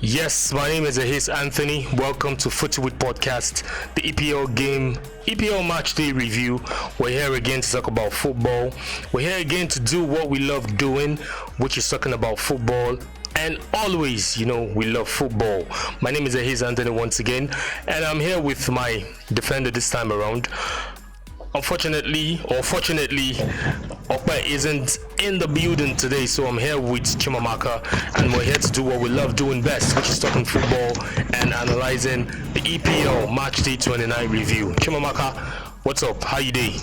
Yes, my name is Ehis Anthony. Welcome to FootyWit podcast, the EPL match day review. We're here again to talk about football. We're here again to do what we love doing, which is talking about football. And always, we love football. My name is Ehis Anthony once again, and I'm here with my defender this time around. Unfortunately, or fortunately, Okpa isn't in the building today, so I'm here with Chimamaka, and we're here to do what we love doing best, which is talking football and analyzing the EPL Match Day 29 review. Chimamaka, what's up? How you doing?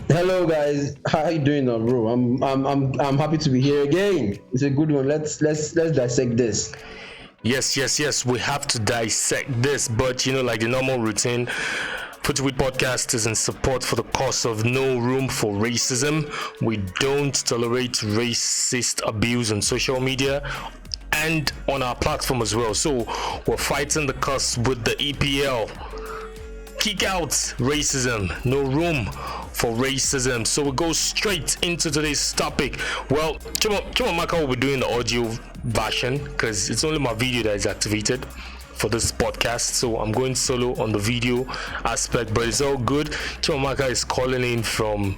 Hello guys, how you doing now, bro? I'm happy to be here again. It's a good one. Let's dissect this. Yes. We have to dissect this, but like the normal routine, FootyWit podcast is in support for the cause of no room for racism. We don't tolerate racist abuse on social media and on our platform as well. So we're fighting the cause with the EPL. Kick out racism. No room for racism. So we go straight into today's topic. Well, Chimamaka will be doing the audio version because it's only my video that is activated for this podcast, so I'm going solo on the video aspect, but it's all good. Chimamaka is calling in from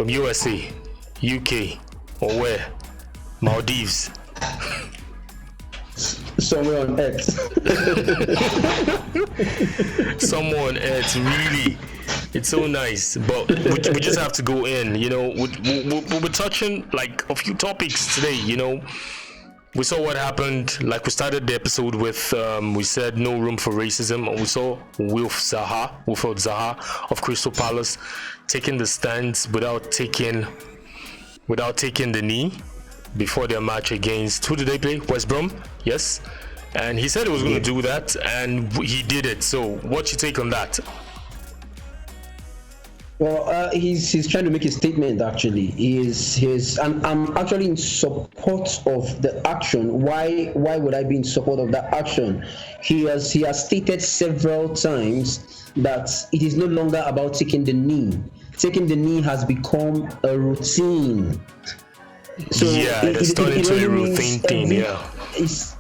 USA, UK, or where? Maldives. Somewhere on Earth. Somewhere on Earth, really. It's so nice, but we just have to go in. We'll be touching like a few topics today. We saw what happened, like we started the episode with, we said no room for racism, and we saw Wilfred Zaha of Crystal Palace taking the stands without taking the knee before their match against, who did they play? West Brom? Yes. And he said he was going to do that, and he did it. So what's your take on that? Well, he's trying to make a statement. Actually, and I'm actually in support of the action. Why would I be in support of that action? He has stated several times that it is no longer about taking the knee. Taking the knee has become a routine. So it's turned into a routine thing. It's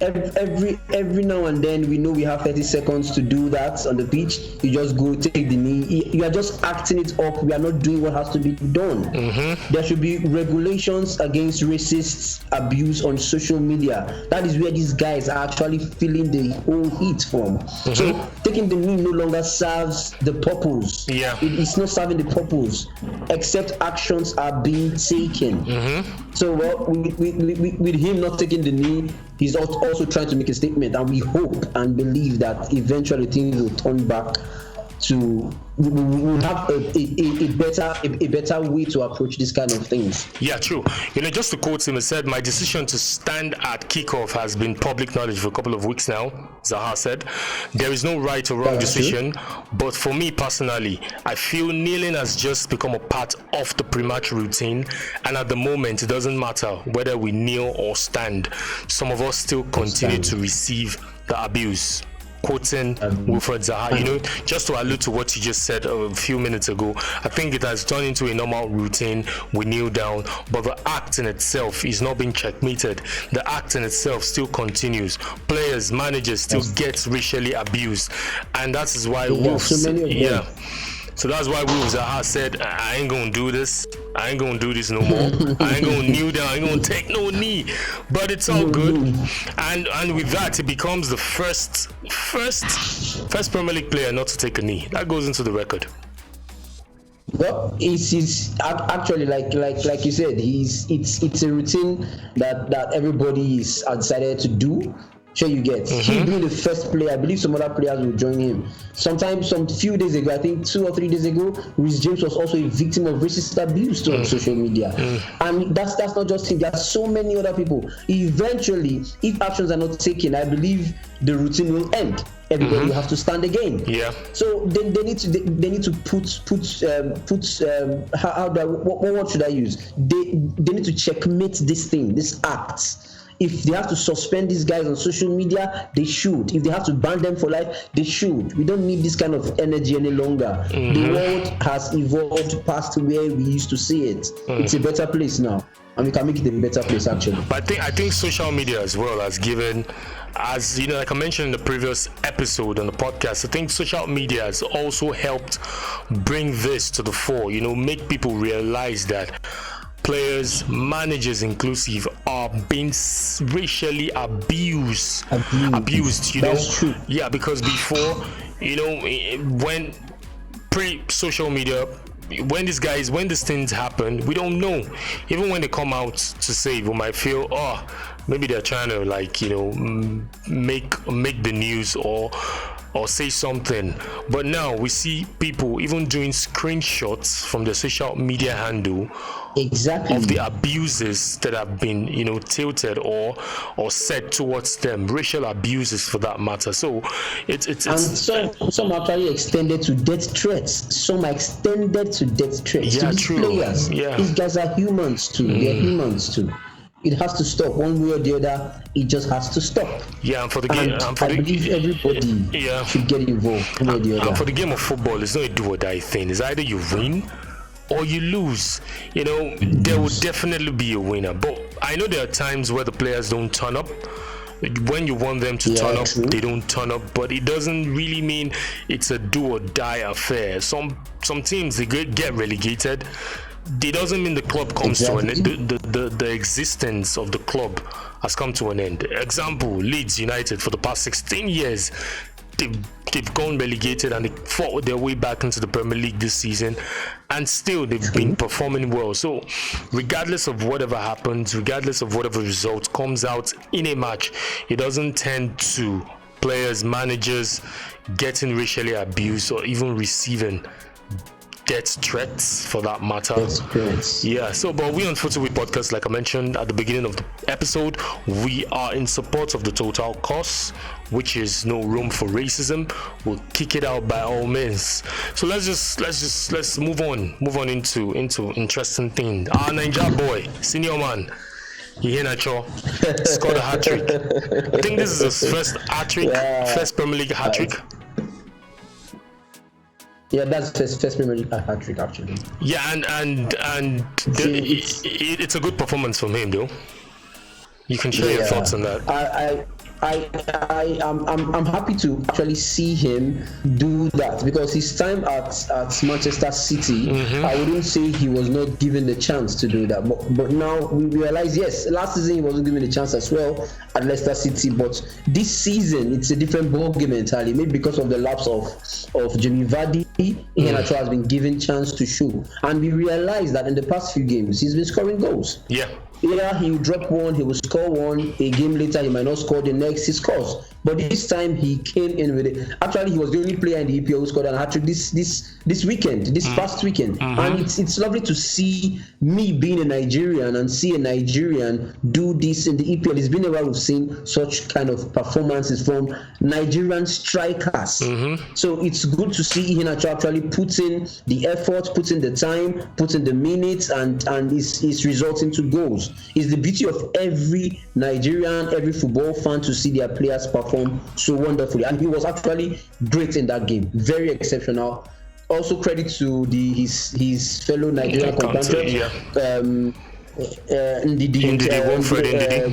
every now and then we know we have 30 seconds to do that on the pitch. You just go take the knee. You are just acting it up. We are not doing what has to be done. There should be regulations against racist abuse on social media. That is where these guys are actually feeling the whole heat from. So taking the knee no longer serves the purpose. It's not serving the purpose, except actions are being taken. So with him not taking the knee, he's also trying to make a statement, and we hope and believe that eventually things will turn back to, we'll have a better way to approach this kind of things. Yeah, true. Just to quote him, he said, "My decision to stand at kickoff has been public knowledge for a couple of weeks now." Zaha said, "There is no right or wrong decision, but for me personally, I feel kneeling has just become a part of the pre-match routine, and at the moment, it doesn't matter whether we kneel or stand. Some of us still continue to receive the abuse." Quoting Wilfred Zaha, just to allude to what you just said a few minutes ago, I think it has turned into a normal routine. We kneel down, but the act in itself is not being checkmated. The act in itself still continues. Players, managers still get racially abused, and that is why So that's why Wilfred Zaha said, "I ain't gonna do this. I ain't gonna do this no more. I ain't gonna kneel down. I ain't gonna take no knee." But it's all good. And with that, it becomes the first Premier League player not to take a knee. That goes into the record. Well, it's actually like you said, it's a routine that everybody has decided to do. Sure, you get. He being the first player, I believe some other players will join him. Sometimes, some few days ago, I think 2 or 3 days ago, Reece James was also a victim of racist abuse on social media. And that's not just him. There are so many other people. Eventually, if actions are not taken, I believe the routine will end. Everybody will have to stand again. So they need to put what should I use? They need to checkmate this thing, this act. If they have to suspend these guys on social media, they should. If they have to ban them for life, they should. We don't need this kind of energy any longer. The world has evolved past where we used to see it. It's a better place now, and we can make it a better place actually. But I think social media as well has given, as you know, like I mentioned in the previous episode on the podcast, I think social media has also helped bring this to the fore. You know, make people realize that players, managers inclusive, are being racially abused. You know, That's true. Yeah, because before, you know, when pre-social media, when these things happen, we don't know. Even when they come out to say, we might feel, oh, maybe they're trying to, like, you know, make the news or say something. But now we see people even doing screenshots from the social media handle Exactly. of the abuses that have been, you know, tilted or said towards them, racial abuses for that matter. So it's and some are actually extended to death threats. Some are extended to death threats. Yeah, to these true. players. Yeah. These guys are humans too. They're humans too. It has to stop one way or the other. It just has to stop. Yeah, and for the game, I believe everybody should get involved one way or the other. And for the game of football, it's not a do or die thing. It's either you win or you lose. You know, there will definitely be a winner. But I know there are times where the players don't turn up. When you want them to turn up, they don't turn up. But it doesn't really mean it's a do or die affair. Some teams, they get relegated. It doesn't mean the club comes to an end. The existence of the club has come to an end. Example, Leeds United, for the past 16 years, they've gone relegated and they fought their way back into the Premier League this season, and still they've been performing well. So regardless of whatever happens, regardless of whatever result comes out in a match, it doesn't tend to players, managers getting racially abused or even receiving death threats for that matter. Yeah, so but we on FootyWit podcast, like I mentioned at the beginning of the episode, we are in support of the total cause, which is no room for racism. We'll kick it out by all means. So let's move on into interesting things. Our Ninja boy, senior man, Iheanacho, scored a hat-trick. I think this is his first hat-trick, first Premier League hat-trick. Yeah, that's his first Premier League hat-trick actually. Yeah, and it's a good performance from him though. You can share your thoughts on that. I'm happy to actually see him do that, because his time at Manchester City, I wouldn't say he was not given the chance to do that, but now we realize, yes, last season he wasn't given the chance as well at Leicester City, but this season it's a different ball game entirely. Maybe because of the lapse of Jamie Vardy, Iheanacho has been given chance to show, and we realize that in the past few games he's been scoring goals. Yeah. Either he will drop one, he will score one, a game later he might not score the next, he scores. But this time he came in with it. Actually, he was the only player in the EPL who scored an hat-trick this weekend, this past weekend. And it's lovely to see me being a Nigerian and see a Nigerian do this in the EPL. It's been a while we've seen such kind of performances from Nigerian strikers. So it's good to see Iheanacho actually put in the effort, put in the time, put in the minutes, and it's resulting to goals. It's the beauty of every Nigerian, every football fan to see their players perform so wonderfully. And he was actually great in that game. Very exceptional. Also credit to his fellow Nigerian compatriot.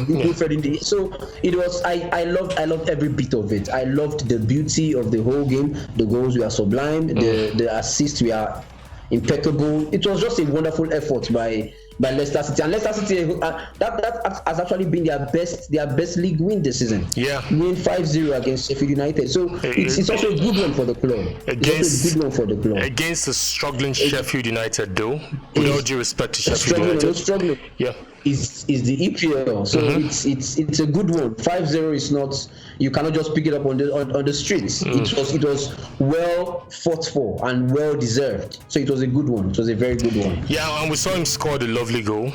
Wilfred. So it was. I loved every bit of it. I loved the beauty of the whole game. The goals were sublime. The assists were impeccable. It was just a wonderful effort by Leicester City, and Leicester City that has actually been their best league win this season. Yeah, win 5-0 against Sheffield United. So it's also a good one for the club. Against the struggling Sheffield United, though. With all due respect to Sheffield United, struggling. Yeah. Is the EPL, so it's a good one. 5-0 is not, you cannot just pick it up on the streets. It was well fought for and well deserved. So it was a good one. It was a very good one. Yeah, and we saw him score the lovely goal.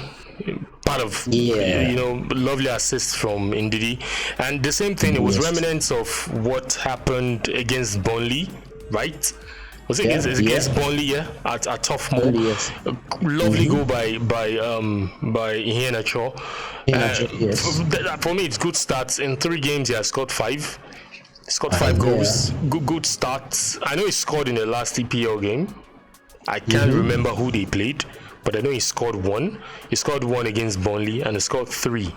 Part of lovely assist from Ndidi, and the same thing. It was remnants of what happened against Burnley, right? Was it against Burnley? Yeah, at Tough Moor. Yes. Lovely goal by Iheanacho. Yes. For me, it's good stats. In 3 games, he has scored 5. He scored 5 goals. Good stats. I know he scored in the last EPL game. I can't remember who they played, but I know he scored 1. He scored 1 against Burnley, and he scored 3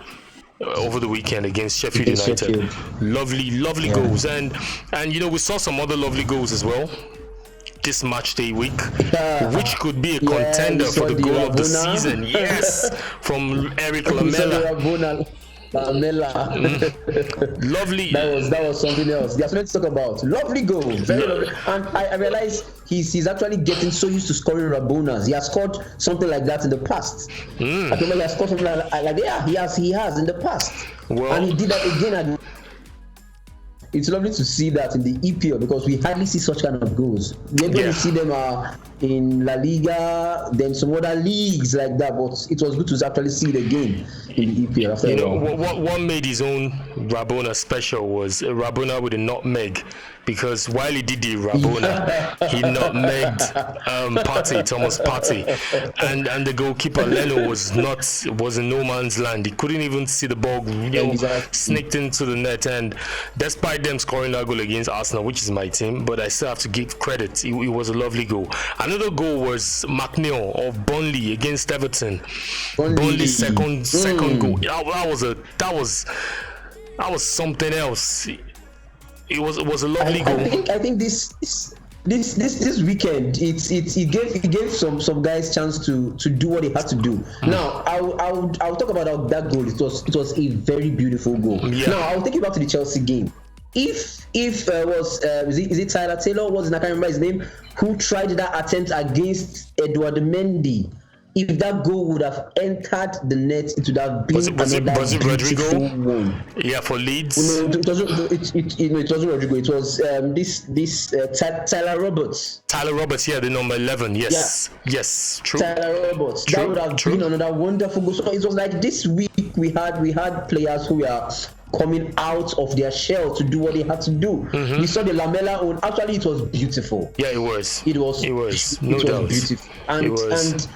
over the weekend against Sheffield United. Lovely goals, and we saw some other lovely goals as well this match day week, which could be a contender for the goal of the season. Yes, from Eric Lamela. Lovely. That was something else. There's something to talk about. Lovely goal, very lovely. And I realize he's actually getting so used to scoring Rabonas. He has scored something like that in the past. I remember he has scored something like that. He has in the past. Well, and he did that again. It's lovely to see that in the EPL because we hardly see such kind of goals. We're going to see them in La Liga, then some other leagues like that. But it was good to actually see it again in the EPL. After what made his own Rabona special was a Rabona with a nutmeg, because while he did the Rabona, he nutmegged Thomas Partey, and the goalkeeper Leno was in no man's land. He couldn't even see the ball, sneaked into the net, and despite them scoring that goal against Arsenal, which is my team, but I still have to give credit. It was a lovely goal. Another goal was McNeil of Burnley against Everton. Burnley's second goal. That was something else. It was a lovely goal. I think this weekend it gave some guys chance to do what they had to do. Now I'll talk about that goal. It was a very beautiful goal. Now I'll take you back to the Chelsea game. If is it Tyler Taylor? I can't remember his name, who tried that attempt against Edouard Mendy. If that goal would have entered the net, it would have been was it Rodrigo? One. Yeah, for Leeds. No, it wasn't Rodrigo. It was Tyler Roberts. Tyler Roberts, yeah, the number 11. Yes, yes, true. Tyler Roberts. That would have been another wonderful goal. So it was like this week we had players who were coming out of their shell to do what they had to do. We saw the Lamela on. Actually, it was beautiful. Yeah, it was. It was no doubt beautiful. And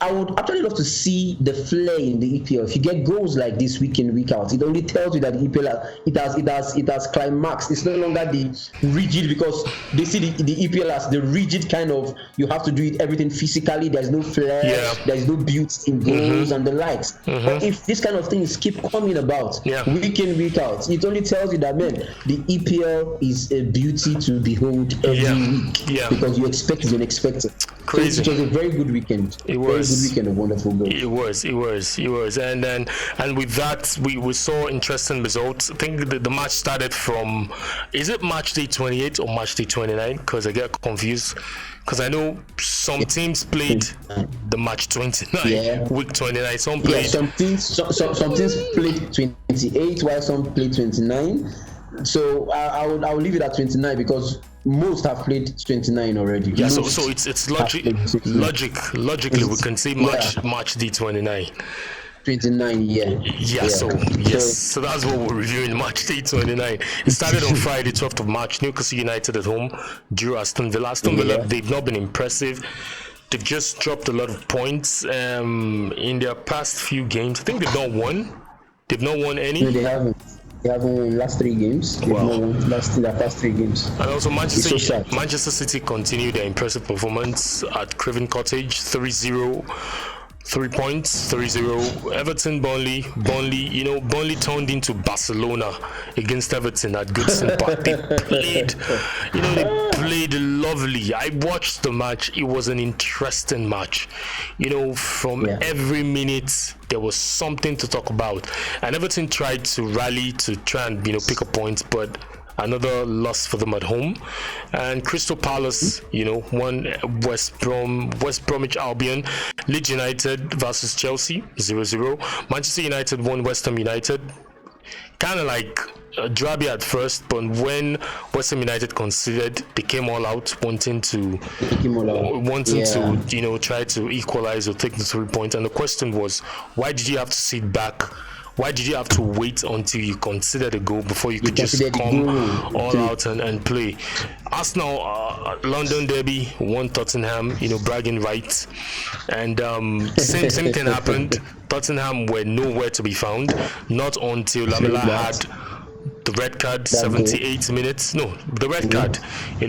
I would actually love to see the flair in the EPL. If you get goals like this week in, week out, it only tells you that the EPL it has climaxed. It's no longer the rigid, because they see the EPL as the rigid kind of, you have to do everything physically. There's no flair. There's no beauty in goals and the likes. But if this kind of things keep coming about week in, week out, it only tells you that, man, the EPL is a beauty to behold every week, because you expect the unexpected. Crazy. So it was a very good weekend. It was. Good weekend of wonderful goals. It was, and with that we saw interesting results. I think the match started from, is it match day 28 or match day 29? Because I get confused. Because I know some teams played the match 29, week 29. Some played. Some teams played 28, while some played 29. So I will leave it at 29 because most have played 29 already. Yeah, so it's logically we can say March D29. 29, So that's what we're reviewing, March day 29. It started on Friday, 12th of March. Newcastle United at home drew Aston Villa. They've not been impressive. They've just dropped a lot of points in their past few games. I think they've not won. They've not won any. No, they haven't. They have won last 3 games. They've won their past 3 games. And also Manchester City continued their impressive performance at Craven Cottage, 3-0. 3 points, 3-0. Everton, Burnley, Burnley turned into Barcelona against Everton at Goodison Park. They played lovely. I watched the match. It was an interesting match. From every minute there was something to talk about. And Everton tried to rally to try and pick up points, but another loss for them at home. And Crystal Palace, won West Bromwich Albion. Leeds United versus Chelsea, 0-0. Manchester United won West Ham United. Kind of like drabby at first, but when West Ham United conceded, they came all out, wanting to try to equalize or take the 3 points. And the question was, why did you have to sit back Why did you have to wait until you considered a goal before you could just come all out and play? Arsenal, London derby, won Tottenham, bragging rights. And same thing happened. Tottenham were nowhere to be found, not until Lamela had the red card, 78 minutes. No, the red card.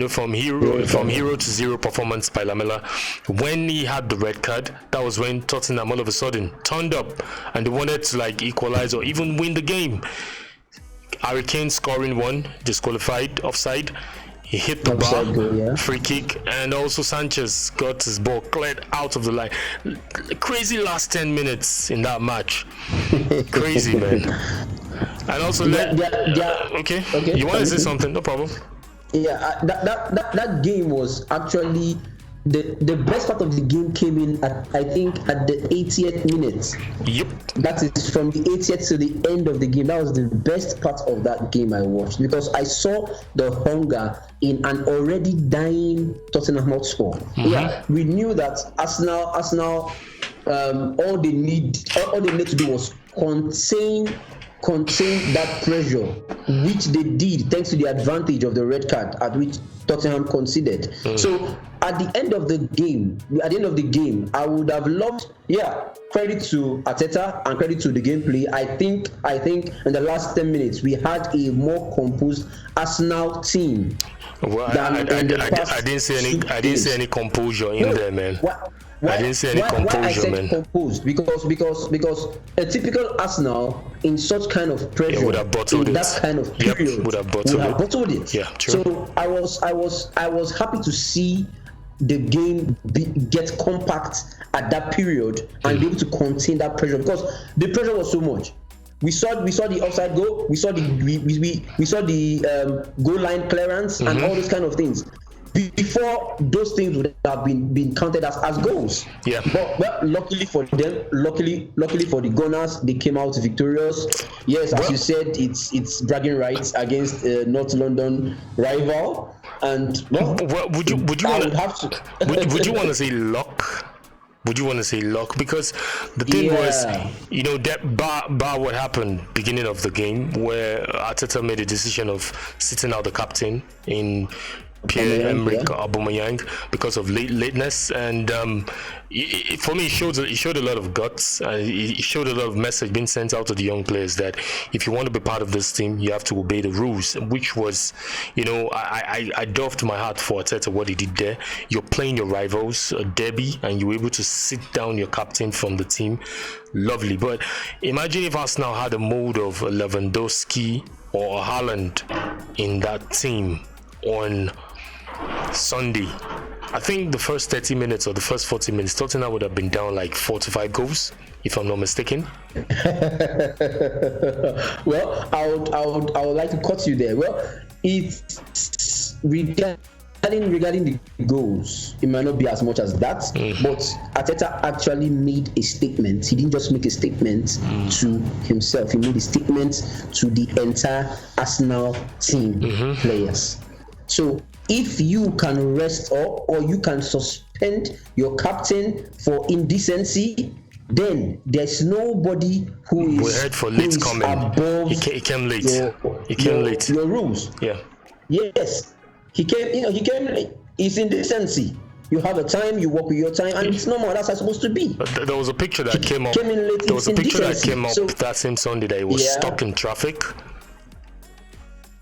From hero to zero performance by Lamela. When he had the red card, that was when Tottenham all of a sudden turned up and they wanted to equalize or even win the game. Harry Kane scoring one, disqualified, offside. He hit the bar, free kick, and also Sanchez got his ball cleared out of the line. Crazy last 10 minutes in that match. Crazy, man. And also, okay. You want to say something? No problem. Yeah, that game was actually the best part of the game came in at the 80th minute. Yep. That is from the 80th to the end of the game. That was the best part of that game I watched because I saw the hunger in an already dying Tottenham Hotspur. Mm-hmm. Yeah, we knew that Arsenal, all they need to do was contain that pressure, which they did thanks to the advantage of the red card at which Tottenham conceded. So at the end of the game, I would have loved, credit to Arteta and credit to the gameplay. I think in the last 10 minutes we had a more composed Arsenal team. Well, I didn't see any composure in there, man. I didn't see any composure, why I said man. Composed because a typical Arsenal in such kind of pressure, would have bottled in that kind of period, would have bottled it. Yeah, true. So I was happy to see the game get compact at that period and be able to contain that pressure because the pressure was so much. We saw the offside goal. We saw the goal line clearance and all those kind of things. Before those things would have been counted as goals. Yeah. But luckily for them, luckily for the Gunners, they came out victorious. Yes, as you said, it's bragging rights against North London rival. And would you want to say luck? Would you want to say luck? Because the thing was, that bar what happened beginning of the game where Arteta made a decision of sitting out the captain in Pierre-Emerick Aubameyang because of lateness, and for me, it showed a lot of guts. It showed a lot of message being sent out to the young players that if you want to be part of this team, you have to obey the rules. Which was, I doffed my heart for Arteta what he did there. You're playing your rivals, a derby, and you're able to sit down your captain from the team. Lovely, but imagine if Arsenal had a mold of Lewandowski or Haaland in that team on Sunday. I think the first 30 minutes or the first 40 minutes, Tottenham would have been down like 4 to 5 goals, if I'm not mistaken. Well, I would like to cut you there. Well, it's regarding the goals, it might not be as much as that, but Arteta actually made a statement. He didn't just make a statement to himself. He made a statement to the entire Arsenal team players. So if you can rest or you can suspend your captain for indecency, then there's nobody who is, we heard for late coming. Above he came late. Your rules. Yeah. Yes. He came late. It's indecency. You have a time, you work with your time, and it's normal. That's how it's supposed to be. There was a picture that came up. There was a picture that came up that same Sunday that he was stuck in traffic.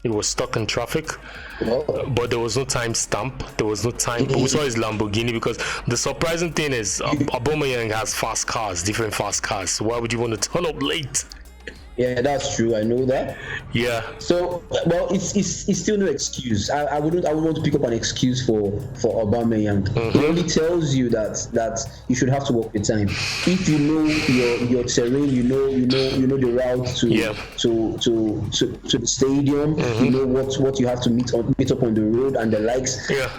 He was stuck in traffic, but there was no time stamp. There was no time. We saw his Lamborghini because the surprising thing is Aubameyang has fast cars, different fast cars. So why would you want to turn up late? Yeah, that's true. I know that. Yeah. So, well, it's still no excuse. I wouldn't want to pick up an excuse for Aubameyang. It only tells you that you should have to work with time. If you know your terrain, you know the route to the stadium. You know what you have to meet up on the road and the likes. Yeah.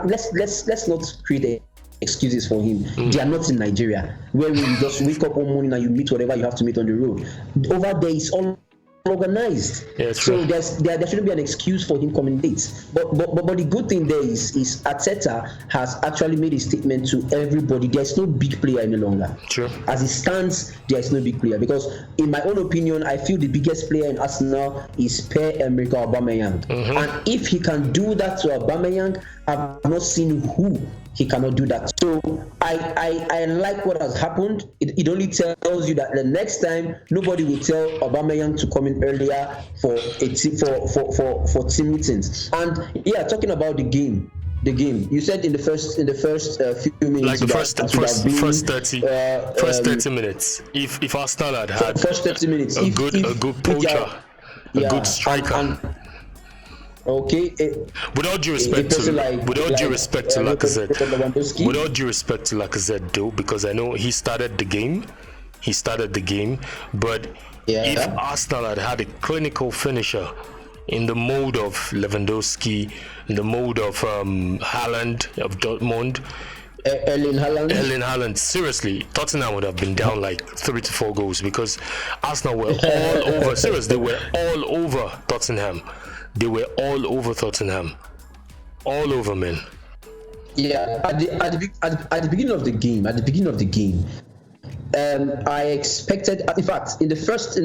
Let's not create excuses for him. They are not in Nigeria where you just wake up one morning and you meet whatever you have to meet on the road. Over there, it's all organized. Yeah, so there shouldn't be an excuse for him coming late. But the good thing there is Arteta has actually made a statement to everybody. There's no big player any longer. True. As it stands, there is no big player, because in my own opinion, I feel the biggest player in Arsenal is Pierre-Emerick Aubameyang. And if he can do that to Aubameyang, I've not seen who he cannot do that. So I like what has happened. It only tells you that the next time nobody will tell Aubameyang to come in earlier for team meetings. And yeah, talking about the game. You said in the first few minutes, like the first 30 minutes. If Arsenal had first 30 minutes, a good poacher, a good striker. Okay. With all due respect to Lacazette, though, because I know he started the game, but if Arsenal had a clinical finisher in the mode of Lewandowski, in the mode of Haaland of Dortmund, Erling Haaland, seriously, Tottenham would have been down like 3 to 4 goals, because Arsenal were all over. Seriously, they were all over Tottenham. All over, man. Yeah, at the beginning of the game, I expected. In fact, in the first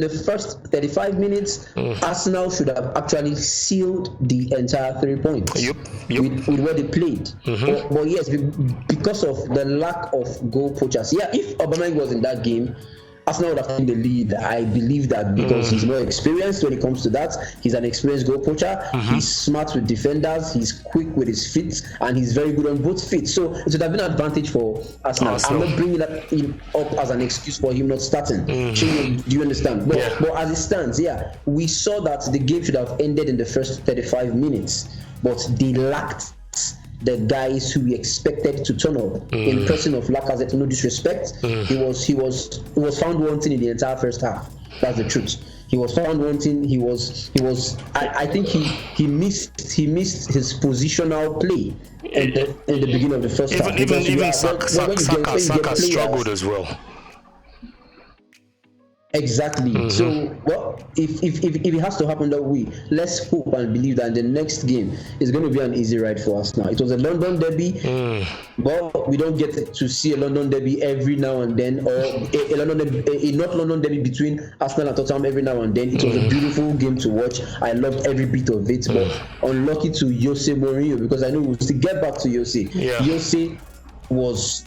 35 minutes, Arsenal should have actually sealed the entire 3 points. Yep. With what they played. But yes, because of the lack of goal poachers. Yeah, if Aubameyang was in that game, Arsenal would have taken the lead. I believe that, because he's more experienced when it comes to that. He's an experienced goal poacher. He's smart with defenders. He's quick with his feet, and he's very good on both feet. So it would have been an advantage for Arsenal. I'm not bringing that up as an excuse for him not starting. Do you understand? But as it stands, we saw that the game should have ended in the first 35 minutes, but they lacked the guys who we expected to turn up in person of Lacazette. No disrespect, he was found wanting in the entire first half. That's the truth. He was found wanting. He was. I think he missed his positional play in the beginning of the first half. Even Saka struggled as well. Exactly. So, well, if it has to happen that way, let's hope and believe that in the next game is going to be an easy ride for us. Now, it was a London derby, but we don't get to see a London derby every now and then, or a not London derby between Arsenal and Tottenham every now and then. It was a beautiful game to watch. I loved every bit of it, but unlucky to Jose Mourinho, because I know we'll still get back to Jose. Jose was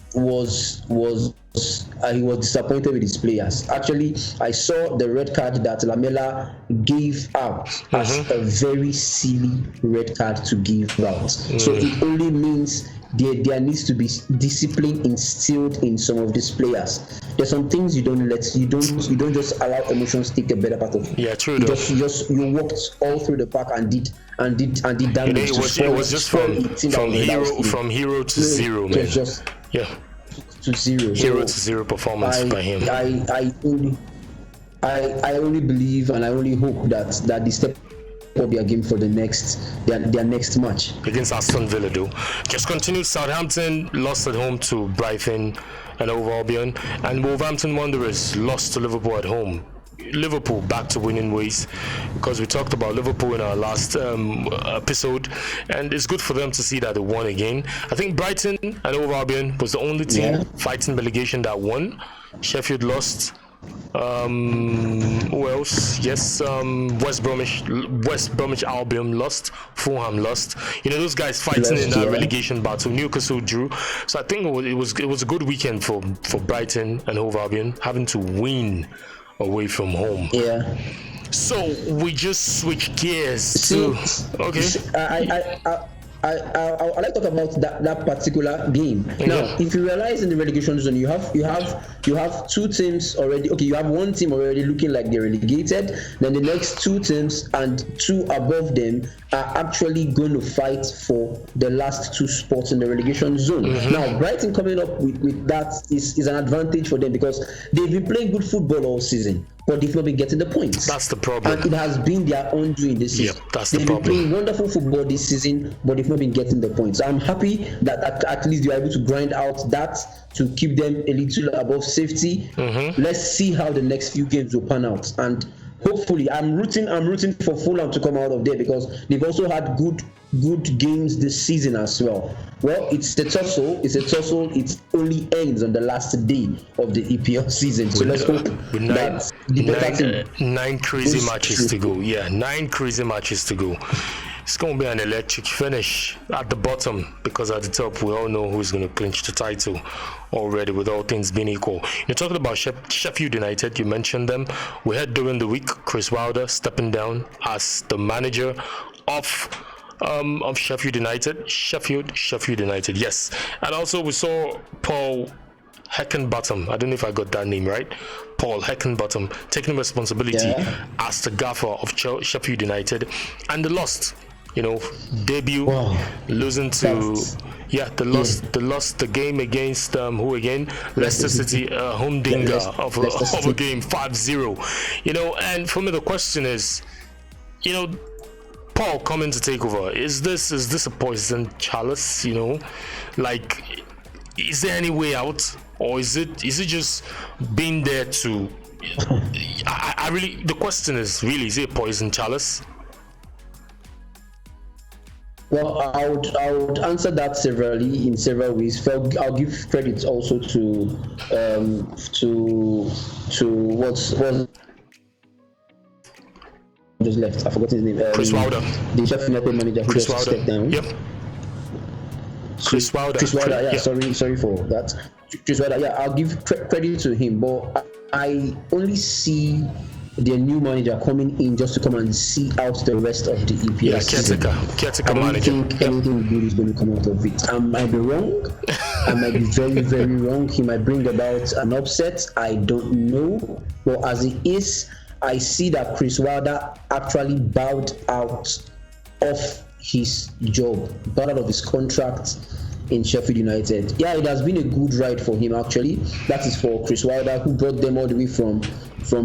he was disappointed with his players. Actually, I saw the red card that Lamela gave out as a very silly red card to give out. So it only means there needs to be discipline instilled in some of these players. There's some things you don't just allow emotions take a better part of you. Yeah, true. You walked all through the park and did damage. It was just from hero to zero, man. To zero. Hero to zero performance by him. I only believe and I only hope that they step up their game for their next match against Aston Villa. Though, just continued. Southampton lost at home to Brighton and Hove Albion, and Wolverhampton Wanderers lost to Liverpool at home. Liverpool back to winning ways, because we talked about Liverpool in our last episode, and it's good for them to see that they won again. I think Brighton and Hove Albion was the only team fighting relegation that won. Sheffield lost. Who else? Yes, West Bromwich Albion lost. Fulham lost. You know, those guys fighting in that relegation battle. Newcastle drew. So I think it was a good weekend for Brighton and Hove Albion, having to win away from home. So we just switch gears I like to talk about that particular game. Now, if you realize in the relegation zone, you have two teams already. Okay, you have one team already looking like they're relegated. Then the next two teams and two above them are actually going to fight for the last two spots in the relegation zone. Now, Brighton coming up with that is an advantage for them, because they've been playing good football all season, but they've not been getting the points. That's the problem. And it has been their own doing this season. They've been playing wonderful football this season, but they've not been getting the points. So I'm happy that at least they are able to grind out that to keep them a little above safety. Let's see how the next few games will pan out. And hopefully, I'm rooting for Fulham to come out of there because they've also had good games this season as well. Well, it's a tussle. It only ends on the last day of the EPL season. So let's hope that the better team. 9 crazy matches to go. Yeah, 9 crazy matches to go. It's going to be an electric finish at the bottom because at the top we all know who's going to clinch the title already with all things being equal. You're talking about Sheffield United, you mentioned them. We had during the week Chris Wilder stepping down as the manager of Sheffield United. Sheffield United, yes. And also we saw Paul Heckingbottom, I don't know if I got that name right, Paul Heckingbottom taking responsibility as the gaffer of Sheffield United, and they lost. Debut, losing to they lost the game against who again? Leicester City, humdinger of a game, 5-0. And for me the question is, Paul coming to take over, is this a poison chalice? Like, is there any way out, or is it just being there to? I really, the question is really, is it a poison chalice? Well, I would answer that in several ways. I'll give credit also to what's just left. I forgot his name. Chris Wilder, the Sheffield United manager who just stepped down. Yep. Chris Wilder. Yeah. Sorry for that. Chris Wilder. Yeah, I'll give credit to him, but I only see the new manager coming in just to come and see out the rest of the EPL season. Caretaker manager. I manager. don't think anything good is going to come out of it. I might be wrong. I might be very, very wrong. He might bring about an upset. I don't know. But as it is, I see that Chris Wilder actually bowed out of his job, bowed out of his contract in Sheffield United. Yeah, it has been a good ride for him actually. That is for Chris Wilder, who brought them all the way from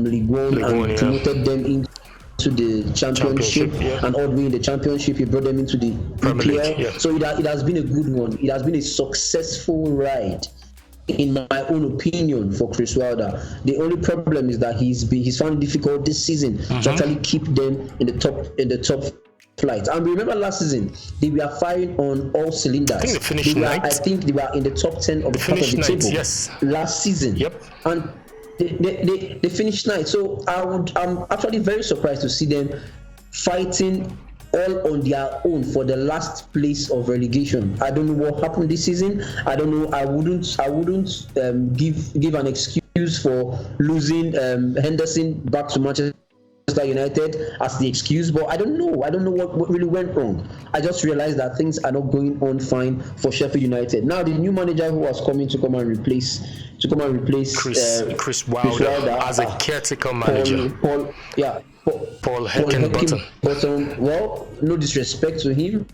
League One and promoted them into the championship. And all the way in the championship he brought them into the EPL. So it has been a good one. It has been a successful ride, in my own opinion, for Chris Wilder. The only problem is that he's found it difficult this season to actually keep them in the top flight. And remember last season they were firing on all cylinders. I think they finished ninth. I think they were in the top 10 of the top of the table last season. And they finished ninth. So I'm actually very surprised to see them fighting all on their own for the last place of relegation. I don't know what happened this season. I don't know. I wouldn't give an excuse for losing Henderson back to Manchester United as the excuse, but I don't know what really went wrong. I just realized that things are not going on fine for Sheffield United. Now the new manager who has come in to come and replace Chris Wilder as a caretaker manager. Paul Heckingbottom. Well, no disrespect to him,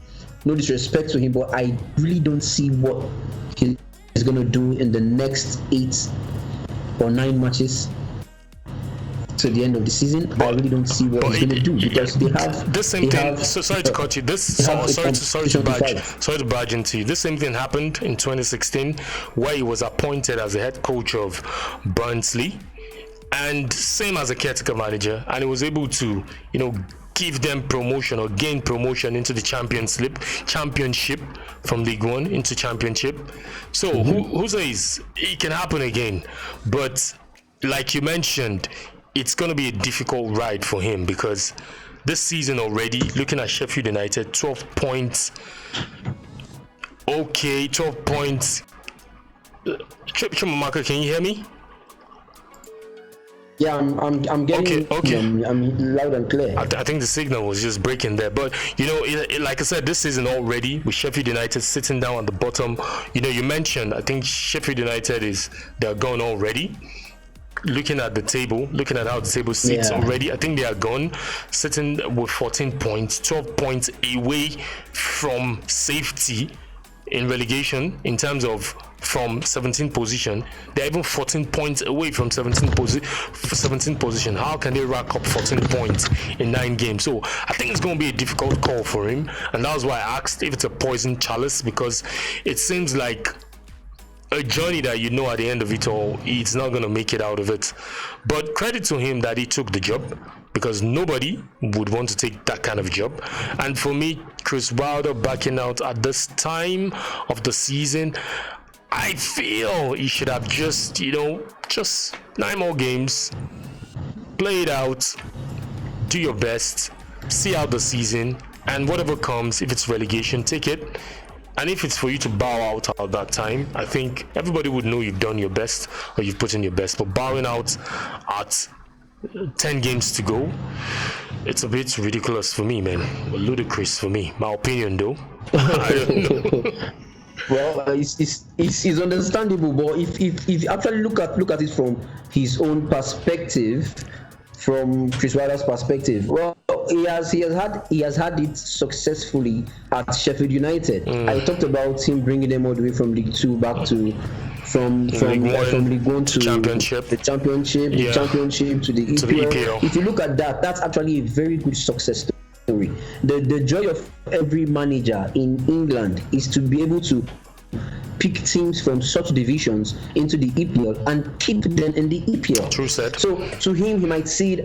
but I really don't see what he's going to do in the next 8 or 9 matches to the end of the season. But I really don't see what he's going to do because they have this same thing. Sorry to cut you. Sorry to barge into you. This same thing happened in 2016 where he was appointed as the head coach of Barnsley, and same as a caretaker manager, and he was able to give them promotion or gain promotion into the championship from League One into championship. So who says it can happen again? But like you mentioned, it's going to be a difficult ride for him because this season already, looking at Sheffield United, 12 points. Okay, 12 points. Chimamaka, can you hear me? Yeah, I'm getting. Okay. I'm loud and clear. I think the signal was just breaking there, but like I said, this season already with Sheffield United sitting down at the bottom. You mentioned, I think Sheffield United they're gone already. Looking at how the table sits already, I think they are gone, sitting with 14 points, 12 points away from safety in relegation in terms of from 17th position. They're even 14 points away from 17th position. How can they rack up 14 points in 9 games? So I think it's going to be a difficult call for him, and that was why I asked if it's a poison chalice, because it seems like a journey that you know at the end of it all, he's not going to make it out of it. But credit to him that he took the job, because nobody would want to take that kind of job. And for me, Chris Wilder backing out at this time of the season, I feel he should have just 9 more games, play it out, do your best, see out the season, and whatever comes, if it's relegation, take it. And if it's for you to bow out at that time, I think everybody would know you've done your best or you've put in your best. But bowing out at 10 games to go, it's a bit ridiculous for me, man. Ludicrous for me. My opinion, though. I don't know. Well, it's understandable, but if you actually look at it from his own perspective, from Chris Wilder's perspective, well, he has had it successfully at Sheffield United. I talked about him bringing them all the way from League 2 back to from League 1 to Championship. The Championship to the EPL. If you look at that, that's actually a very good success story. The joy of every manager in England is to be able to pick teams from such divisions into the EPL and keep them in the EPL. True said. So to him, he might see it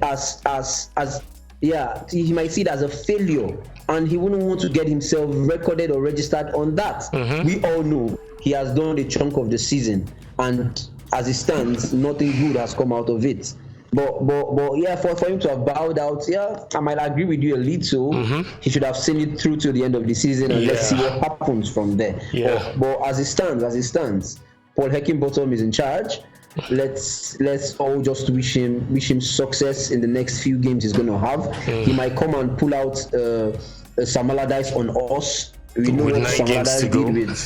he might see it as a failure, and he wouldn't want to get himself recorded or registered on that. We all know he has done a chunk of the season, and as it stands, nothing good has come out of it. But yeah, for him to have bowed out, I might agree with you a little. He should have seen it through to the end of the season, and let's see what happens from there. But as it stands, Paul Heckingbottom is in charge. Let's all just wish him success in the next few games he's going to have. He might come and pull out Sam Allardyce on us. We know what Sam Allardyce did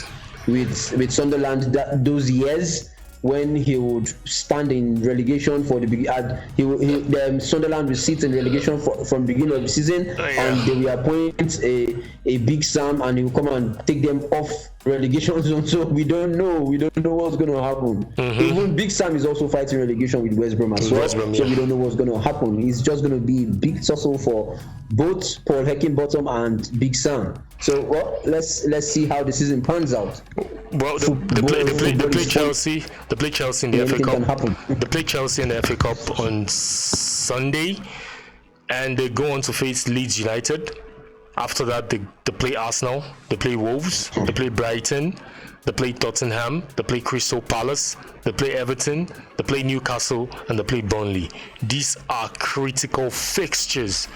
with Sunderland those years, when he would stand in relegation for the Sunderland will sit in relegation from the beginning of the season, and they will appoint a Big Sam, and he will come and take them off relegation zone. So we don't know what's going to happen. Even Big Sam is also fighting relegation with West Brom as well. So we don't know what's going to happen. It's just going to be a big tussle for both Paul Heckingbottom and Big Sam. So let's see how the season pans out. Well, they play Chelsea. They play Chelsea in the FA Cup. They play Chelsea in the FA Cup on Sunday, and they go on to face Leeds United. After that, they play Arsenal, they play Wolves, they play Brighton, they play Tottenham, they play Crystal Palace, they play Everton, they play Newcastle, and they play Burnley. These are critical fixtures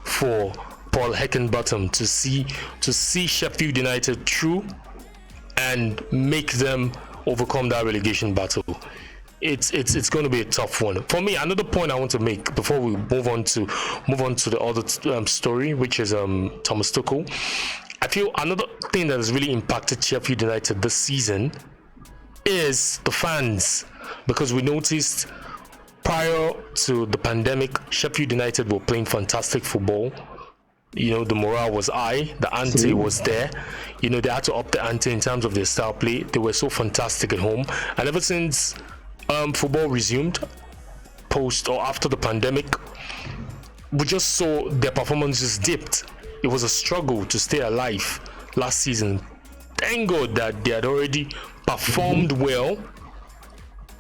for Paul Heckingbottom to see Sheffield United through and make them overcome that relegation battle. It's going to be a tough one. For me, another point I want to make before we move on to the other story, which is Thomas Tuchel. I feel another thing that has really impacted Sheffield United this season is the fans, because we noticed prior to the pandemic, Sheffield United were playing fantastic football. The morale was high, the ante was there. They had to up the ante in terms of their style play. They were so fantastic at home, and ever since football resumed post or after the pandemic, we just saw their performances dipped. It was a struggle to stay alive last season. Thank God that they had already performed well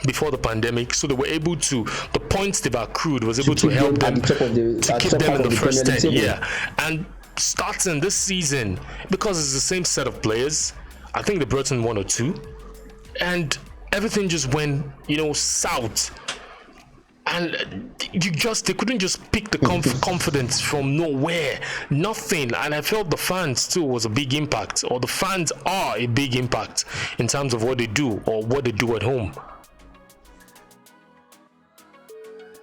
before the pandemic, so they were able to, the points they've accrued was able to help them to keep them in the first 10. And starting this season, because it's the same set of players, I think they brought in 1 or 2, and everything just went south, and they couldn't just pick the confidence from nowhere, nothing. And I felt the fans too was a big impact, or the fans are a big impact in terms of what they do or what they do at home.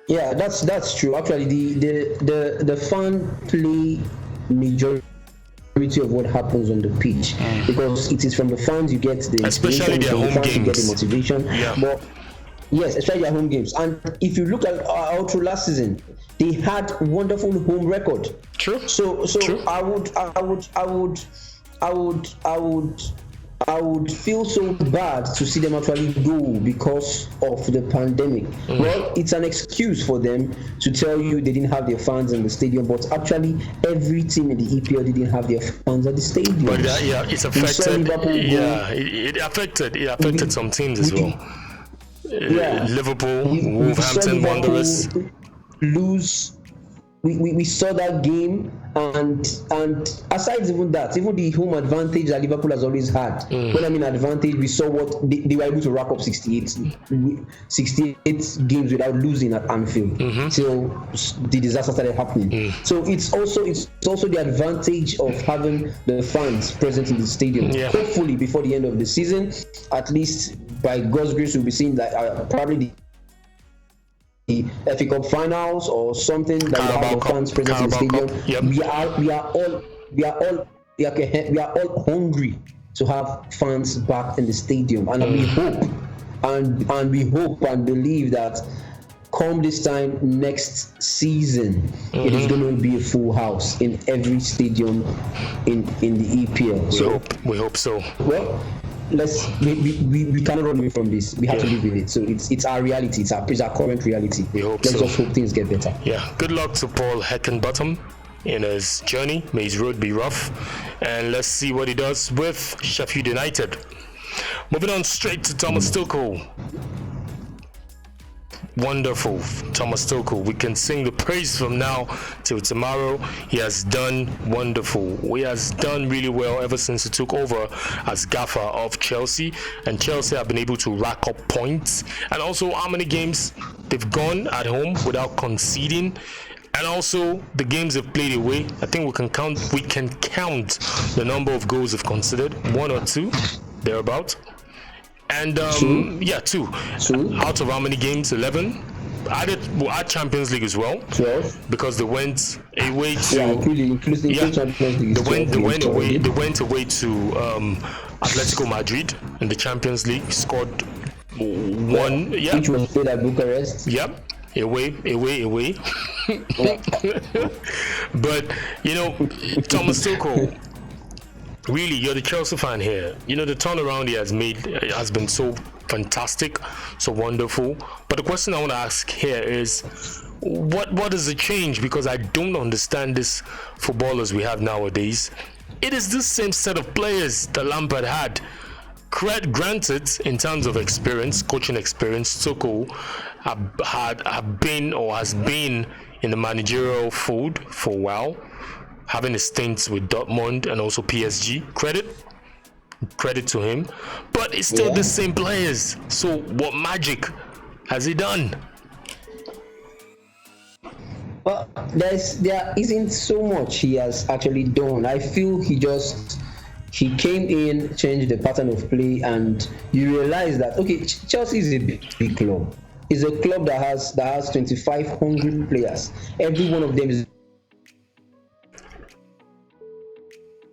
Yeah, that's true. Actually, the fan play majority of what happens on the pitch, because it is from the fans you get the especially their home games. You get the motivation. But yes, especially their home games. And if you look at our outro last season, they had wonderful home record. True. So true. I would I would feel so bad to see them actually go because of the pandemic. Well, it's an excuse for them to tell you they didn't have their fans in the stadium, but actually every team in the EPL didn't have their fans at the stadium. But it's affected. Yeah, it affected some teams as well. Liverpool, Wolverhampton Wanderers lose. We saw that game, and aside even that, even the home advantage that Liverpool has always had. When I mean advantage, we saw what they were able to rack up 68 games without losing at Anfield till the disaster started happening. So it's also the advantage of having the fans present in the stadium. Hopefully before the end of the season, at least by God's grace, we'll be seeing that probably the FA Cup finals or something that will have the fans present in the stadium. We are all hungry to have fans back in the stadium, and we hope and believe that come this time next season, it is going to be a full house in every stadium in the EPL. We hope so. Well, we cannot run away from this. We have to live with it. So it's our reality. It's our current reality. We hope Let's just hope things get better. Yeah. Good luck to Paul Heckingbottom in his journey. May his road be rough, and let's see what he does with Sheffield United. Moving on straight to Thomas Tuchel. Wonderful, Thomas Tuchel. We can sing the praise from now till tomorrow. He has done wonderful. He has done really well ever since he took over as gaffer of Chelsea, and Chelsea have been able to rack up points, and also how many games they've gone at home without conceding, and also the games they've played away. I think we can count the number of goals they've conceded, 1 or 2 thereabout. And two. Out of how many games? 11. Added Champions League as well. 12. Because they went away to including Champions League. They went away to Atletico Madrid in the Champions League. Scored 1. Which was played at Bucharest. Yep. Away. But Thomas Tuchel. Really, you're the Chelsea fan here. The turnaround he has made has been so fantastic, so wonderful. But the question I want to ask here is, what is the change? Because I don't understand this footballers we have nowadays. It is the same set of players that Lampard had. Granted, in terms of experience, coaching experience, Tuchel has been in the managerial fold for a while, having a stint with Dortmund and also PSG. Credit to him, but it's still the same players. So what magic has he done? Well, there isn't so much he has actually done. I feel he came in, changed the pattern of play, and you realize that Chelsea is a big club. It's a club that has 25 hungry players. Every one of them is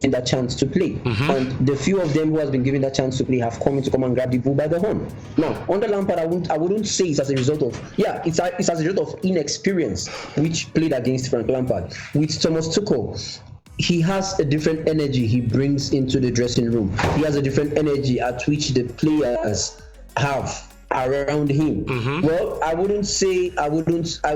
that chance to play, and the few of them who has been given that chance to play have come and grab the bull by the horn. Now, under Lampard, I wouldn't say it's as a result of it's as a result of inexperience, which played against Frank Lampard. With Thomas Tuchel, he has a different energy he brings into the dressing room. He has a different energy at which the players have around him. Well, I wouldn't say because I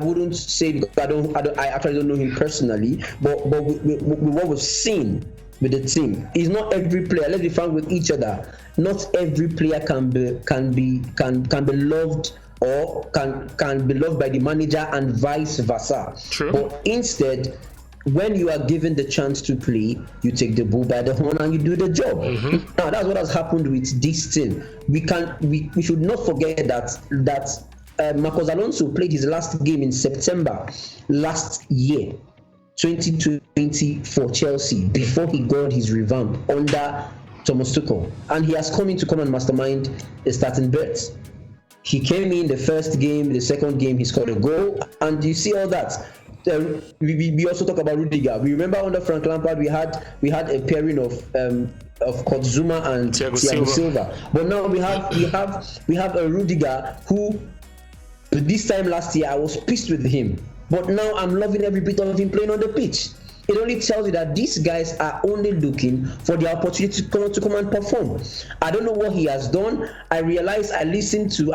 actually don't know him personally, but with what we've seen with the team, it's not every player. Let's be frank with each other. Not every player can be loved or can be loved by the manager and vice versa. True. But instead, when you are given the chance to play, you take the bull by the horn and you do the job. Now that's what has happened with this team. We should not forget that Marcos Alonso played his last game in September last year, 2020, for Chelsea, before he got his revamp under Thomas Tuchel, and he has come and mastermind the starting berth. He came in the first game, the second game he scored a goal, and you see all that. We also talk about Rudiger. We remember under Frank Lampard we had a pairing of Kurt Zuma and Thiago Silva. But now we have a Rudiger who, this time last year I was pissed with him, but now I'm loving every bit of him playing on the pitch. it only tells you that these guys are only looking for the opportunity to come and perform. I don't know what he has done. I realize I've listened to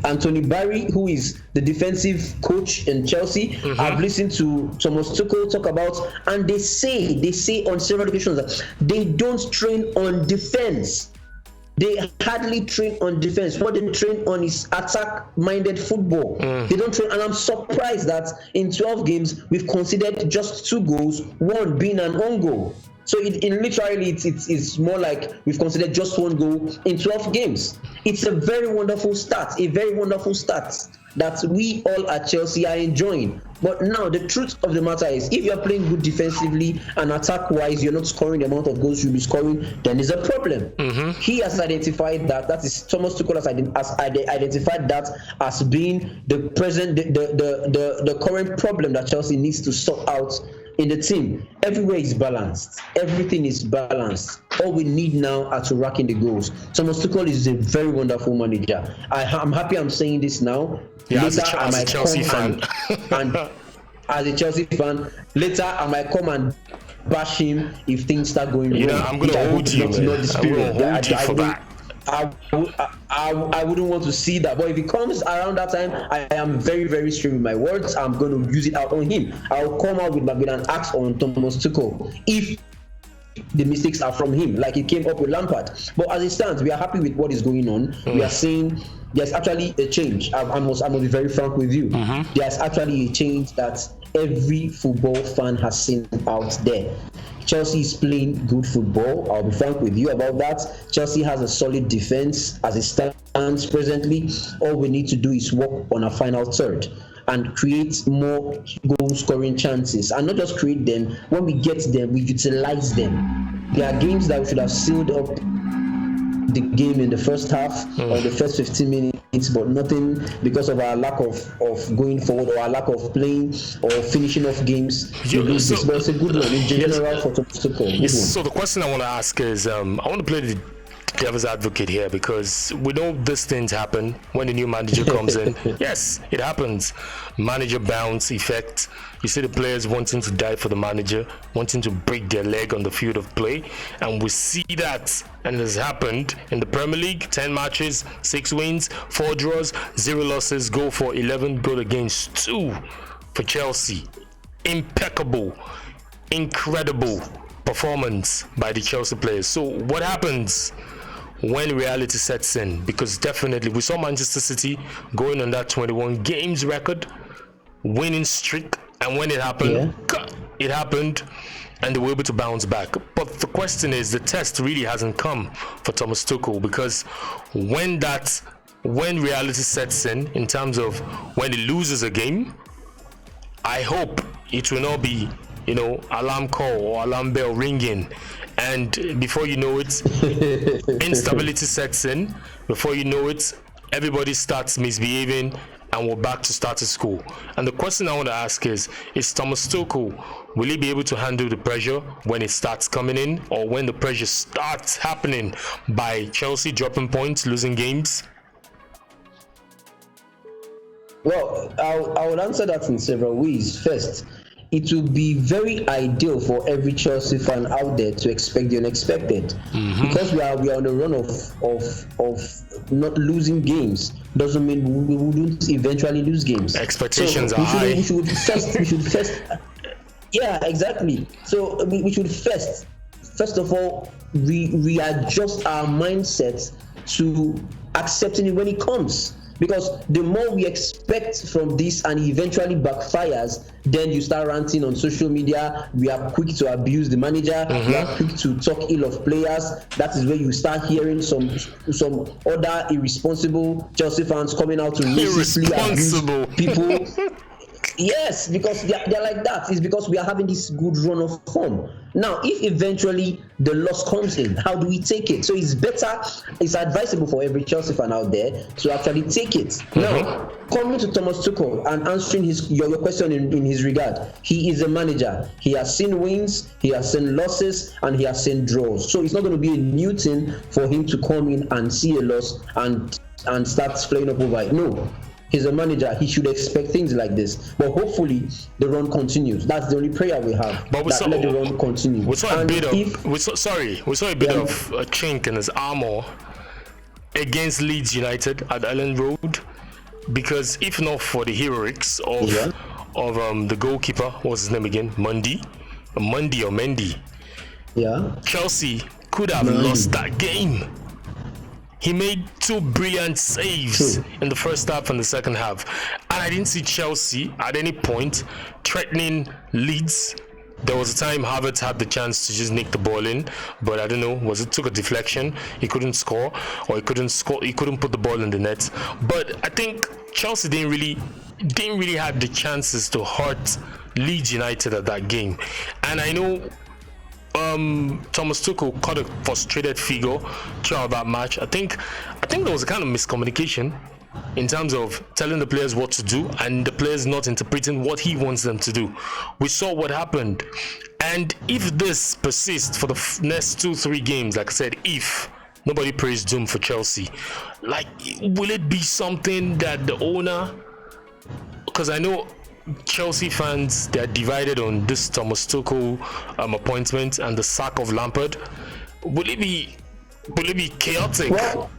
Anthony Barry, who is the defensive coach in Chelsea. I've listened to Thomas Tuchel talk about, and they say on several occasions that they don't train on defense. They hardly train on defense. What they train on is attack-minded football. They don't train, and I'm surprised that in 12 games we've conceded just 2 goals, one being an own goal. So it's more like we've considered just 1 goal in 12 games. It's a very wonderful start, that we all at Chelsea are enjoying. But now the truth of the matter is, if you're playing good defensively and attack-wise, you're not scoring the amount of goals you'll be scoring, then there's a problem. He has identified that. That is, Thomas Tuchel has identified that as being the current problem that Chelsea needs to sort out in the team. Everywhere is balanced. Everything is balanced. All we need now are to rack in the goals. Thomas Tuchel is a very wonderful manager. I'm happy I'm saying this now. Yeah, later, as a Chelsea fan. And as a Chelsea fan, later I might come and bash him if things start going wrong. I'm going to hold you, man. I'm going to hold you for that. I wouldn't want to see that, but if it comes around that time, I am very, very strict with my words. I'm going to use it out on him. I'll come out with an axe on Thomas Tuchel if the mistakes are from him, like it came up with Lampard. But as it stands, we are happy with what is going on. We are seeing there's actually a change. I must be very frank with you. There's actually a change that every football fan has seen out there. Chelsea is playing good football. I'll be frank with you about that. Chelsea has a solid defense as it stands presently. All we need to do is work on a final third and create more goal-scoring chances. And not just create them. When we get them, we utilize them. There are games that we should have sealed up the game in the first half or the first 15 minutes, but nothing because of our lack of going forward or our lack of playing or finishing off games. But it's a good one in general for Tuchel. So the question I want to ask is, I want to play the devil's advocate here, because we know these things happen when the new manager comes in. Yes, it happens. Manager bounce effect. You see the players wanting to die for the manager, wanting to break their leg on the field of play, and we see that, and it has happened in the Premier League. 10 matches, 6 wins, 4 draws, 0 losses, goal for 11, goal against 2 for Chelsea. Impeccable, incredible performance by the Chelsea players. So what happens when reality sets in? Because definitely we saw Manchester City going on that 21 games record, winning streak, and when it happened, it happened, and they were able to bounce back. But the question is, the test really hasn't come for Thomas Tuchel, because when reality sets in terms of when he loses a game, I hope it will not be alarm call or alarm bell ringing, and before you know it, instability sets in. Before you know it, everybody starts misbehaving, and we're back to status quo. And the question I want to ask is Thomas Tuchel, will he be able to handle the pressure when it starts coming in, or when the pressure starts happening by Chelsea dropping points, losing games? Well, I will answer that in several ways. First, it will be very ideal for every Chelsea fan out there to expect the unexpected, because we are on a run of not losing games. Doesn't mean we wouldn't eventually lose games. Expectations are high. We should first. Yeah, exactly. So we should first of all, readjust our mindset to accepting it when it comes. Because the more we expect from this and it eventually backfires, then you start ranting on social media. We are quick to abuse the manager. We are quick to talk ill of players. That is where you start hearing some other irresponsible Chelsea fans coming out to racistly abuse people. Yes, because they're like that. It's because we are having this good run of form. Now, if eventually the loss comes in, how do we take it? So it's advisable for every Chelsea fan out there to actually take it. Now, coming to Thomas Tuchel and answering your question in his regard, he is a manager. He has seen wins, he has seen losses, and he has seen draws. So it's not going to be a new thing for him to come in and see a loss and start flaying up over it. No. He's a manager. He should expect things like this. But hopefully, the run continues. That's the only prayer we have. But let the run continue. We saw a bit of a chink in his armor against Leeds United at Ellen Road, because if not for the heroics of the goalkeeper, what's his name again? Mendy. Yeah. Chelsea could have lost that game. He made 2 brilliant saves in the first half and the second half. And I didn't see Chelsea at any point threatening Leeds. There was a time Havertz had the chance to just nick the ball in, but I don't know, took a deflection, he couldn't score, or he couldn't put the ball in the net. But I think Chelsea didn't really have the chances to hurt Leeds United at that game. And I know Thomas Tuchel caught a frustrated figure throughout that match. I think there was a kind of miscommunication in terms of telling the players what to do and the players not interpreting what he wants them to do. We saw what happened. And if this persists for the next 2-3 games, like I said, if nobody prays doom for Chelsea, like, will it be something that the owner, because I know Chelsea fans, they're divided on this Thomas Tuchel appointment and the sack of Lampard. Will it be chaotic? Well,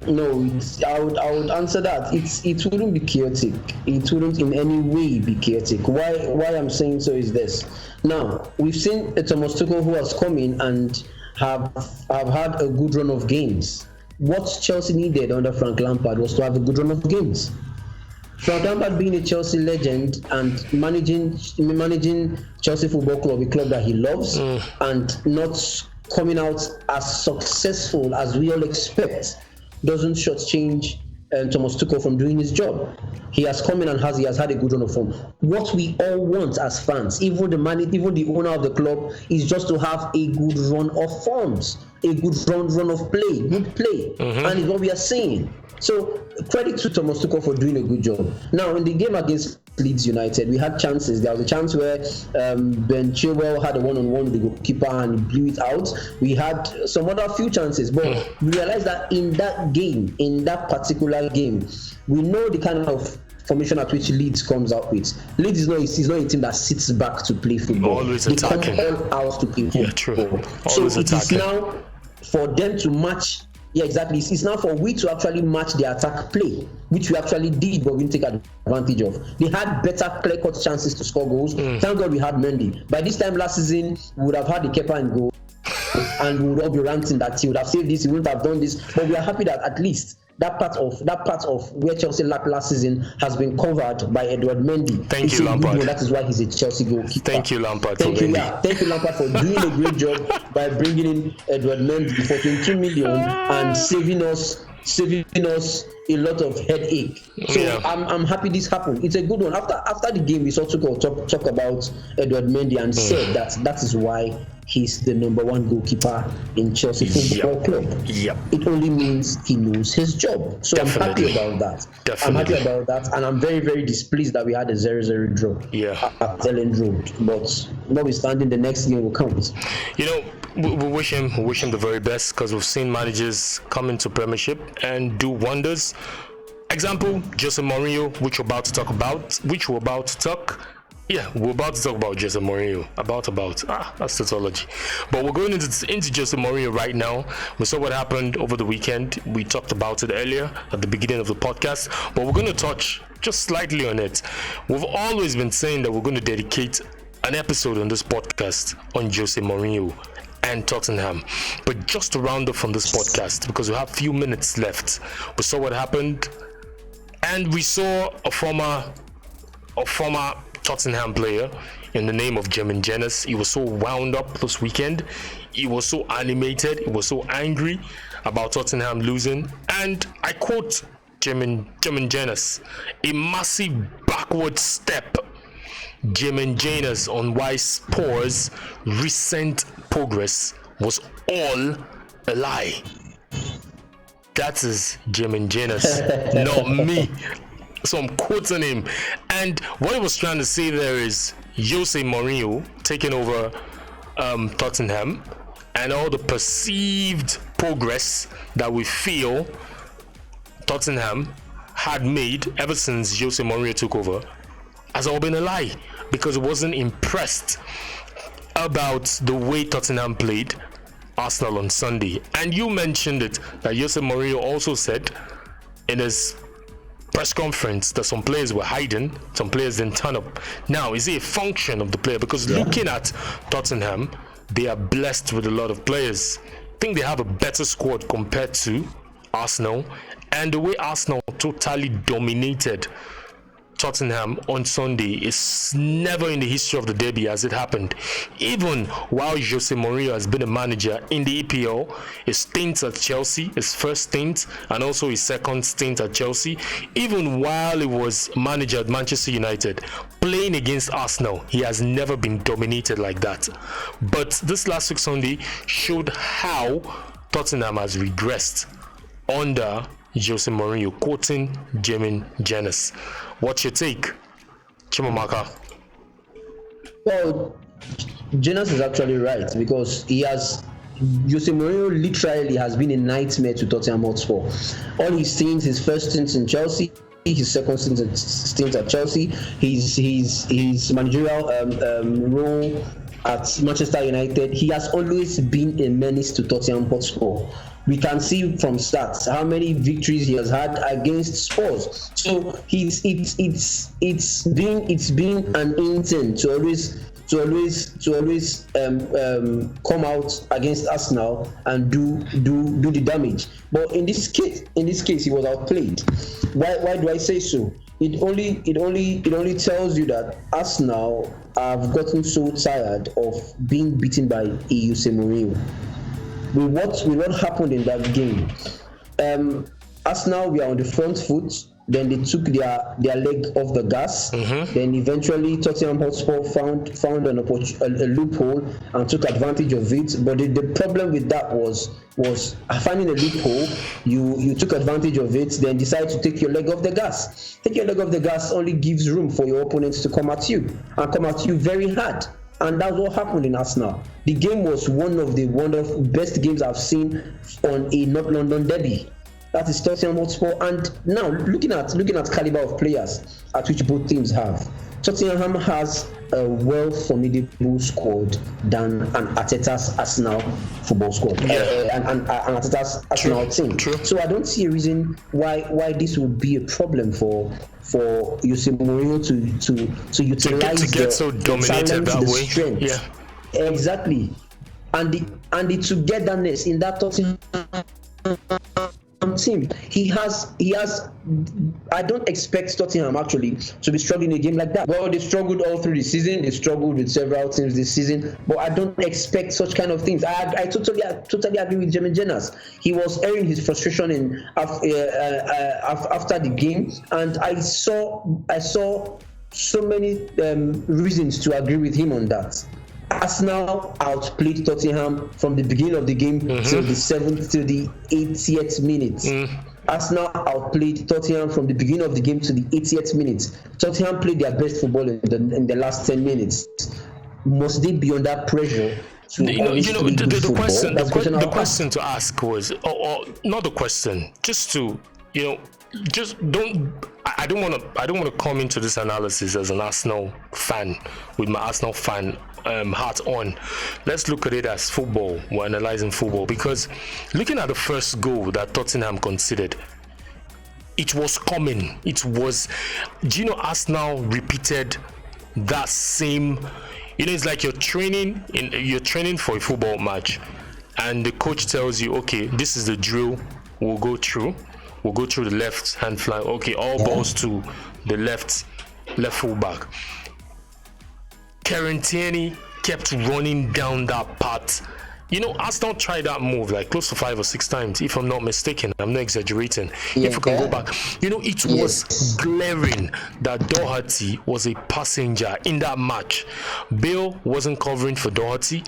no, I would answer that. It wouldn't be chaotic. It wouldn't in any way be chaotic. Why I'm saying so is this. Now, we've seen a Thomas Tuchel who has come in and have had a good run of games. What Chelsea needed under Frank Lampard was to have a good run of games. Frank Lampard being a Chelsea legend and managing Chelsea Football Club, a club that he loves, and not coming out as successful as we all expect, doesn't shortchange Thomas Tuchel from doing his job. He has come in and he has had a good run of form. What we all want as fans, even the owner of the club, is just to have a good run of forms, a good run of play, good play, and it's what we are saying. So credit to Thomas Tuchel for doing a good job. Now, in the game against Leeds United, we had chances. There was a chance where Ben Chilwell had a one-on-one with the goalkeeper and he blew it out. We had some other few chances, but we realized that in that particular game, we know the kind of formation at which Leeds comes out with. Leeds is not a team that sits back to play football. Always they attacking. come all out to play football. Yeah, true. So it is now for them to match. Yeah, exactly. It's now for we to actually match the attack play, which we actually did, but we didn't take advantage of. They had better clear-cut chances to score goals. Thank God we had Mendy. By this time last season, we would have had the keeper in goal, and we would all be ranting that he would have saved this, he wouldn't have done this. But we are happy that at least that part of where Chelsea lacked last season has been covered by Edward Mendy. Thank you, Lampard. That is why he's a Chelsea goalkeeper. Thank you, Lampard. Thank you, Lampard, for doing a great job by bringing in Edward Mendy for 22 million and saving us a lot of headache. So I'm happy this happened. It's a good one. After the game, we saw Tuchel talk about Edward Mendy and said that is why he's the number one goalkeeper in Chelsea Football Club. Yep. It only means he knows his job. So Definitely. I'm happy about that. I'm happy about that, and I'm very, very displeased that we had a 0-0 draw at Ellen Road. But notwithstanding, the next game will count. You know, we wish him the very best, because we've seen managers come into Premiership and do wonders. Example, Jose Mourinho, which we're about to talk about. We're about to talk about Jose Mourinho. That's tautology. But we're going into Jose Mourinho right now. We saw what happened over the weekend. We talked about it earlier at the beginning of the podcast, but we're going to touch just slightly on it. We've always been saying that we're going to dedicate an episode on this podcast on Jose Mourinho and Tottenham. But just to round up from this podcast, because we have a few minutes left, we saw what happened, and we saw a former Tottenham player in the name of Jermaine Jenas. He was so wound up this weekend. He was so animated. He was so angry about Tottenham losing. And I quote Jermaine Jenas, a massive backward step. Jermaine Jenas on why Spurs' recent progress was all a lie. That is Jermaine Jenas, not me. So I'm quoting him. And what he was trying to say there is Jose Mourinho taking over Tottenham, and all the perceived progress that we feel Tottenham had made ever since Jose Mourinho took over has all been a lie, because it wasn't impressed about the way Tottenham played Arsenal on Sunday. And you mentioned it, that Jose Mourinho also said in his press conference that some players were hiding, some players didn't turn up. Now, is it a function of the player? Because looking at Tottenham, they are blessed with a lot of players. I think they have a better squad compared to Arsenal, and the way Arsenal totally dominated Tottenham on Sunday is never in the history of the derby has it happened. Even while Jose Mourinho has been a manager in the EPL, his stint at Chelsea, his first stint, and also his second stint at Chelsea, even while he was manager at Manchester United, playing against Arsenal, he has never been dominated like that. But this last week Sunday showed how Tottenham has regressed under Jose Mourinho, quoting Jamin Jenas. What's your take, Chimamaka? Well, Jenas is actually right, because Jose Mourinho literally has been a nightmare to Tottenham Hotspur. All his stints, his first stint in Chelsea, his second stint at Chelsea, his managerial role at Manchester United, he has always been a menace to Tottenham Hotspur. We can see from stats how many victories he has had against Spurs. So it's been an intent to always come out against Arsenal and do the damage. But in this case he was outplayed. Why do I say so? It only tells you that Arsenal have gotten so tired of being beaten by Jose Mourinho. With what happened in that game, Arsenal were on the front foot. Then they took their leg off the gas. Then eventually Tottenham Hotspur found a loophole and took advantage of it. But the problem with that was finding a loophole. You took advantage of it, then decide to take your leg off the gas. Take your leg off the gas only gives room for your opponents to come at you very hard. And that's what happened in Arsenal. The game was one of the best games I've seen on a North London derby. That is Tottenham Hotspur. And now looking at caliber of players at which both teams have, Tottenham has a formidable squad than an Arteta's Arsenal football squad, and Arteta's Arsenal team. True. So I don't see a reason why this would be a problem for Jose Mourinho to utilize to get so dominated that way. Strength. Yeah, exactly. And the togetherness in that Tottenham team. He has. I don't expect Tottenham actually to be struggling in a game like that. Well, they struggled all through the season. They struggled with several teams this season, but I don't expect such kind of things. I totally agree with Jamin Jenas. He was airing his frustration after the game, and I saw so many reasons to agree with him on that. Arsenal outplayed Tottenham from the beginning of the game till the 7th to the 80th minute. Arsenal outplayed Tottenham from the beginning of the game to the 80th minute. Tottenham played their best football in the last 10 minutes. Must they be under pressure? The question to ask was, or not the question, just to just don't. I don't want to come into this analysis as an Arsenal fan with my Arsenal fan hat on. Let's look at it as football. We're analyzing football, because looking at the first goal that Tottenham conceded, it was coming. It was. Arsenal repeated that same. It's like you're training for a football match, and the coach tells you, okay, this is the drill we'll go through. We'll go through the left hand flank. Okay, all balls to the left fullback. Kieran Tierney kept running down that path. Arsenal tried that move like close to 5 or 6 times, if I'm not mistaken. I'm not exaggerating. If we can go back, it was glaring that Doherty was a passenger in that match. Bale wasn't covering for Doherty.